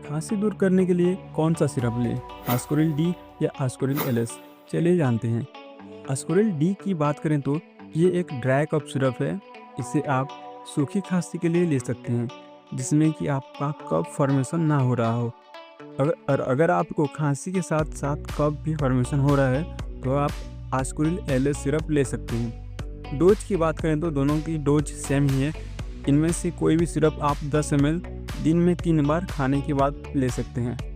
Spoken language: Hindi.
खांसी दूर करने के लिए कौन सा सिरप लें, आस्कोरिल डी या आस्कोरिल एलएस? चलिए जानते हैं। आस्कोरिल डी की बात करें तो ये एक ड्राई कफ सिरप है। इसे आप सूखी खांसी के लिए ले सकते हैं, जिसमें कि आपका कफ फॉर्मेशन ना हो रहा हो। अगर आपको खांसी के साथ साथ कफ भी फॉर्मेशन हो रहा है तो आप आस्कोरिल एलएस सिरप ले सकते हैं। डोज की बात करें तो दोनों की डोज सेम ही है। इनमें से कोई भी सिरप आप 10 ml दिन में 3 बार खाने के बाद ले सकते हैं।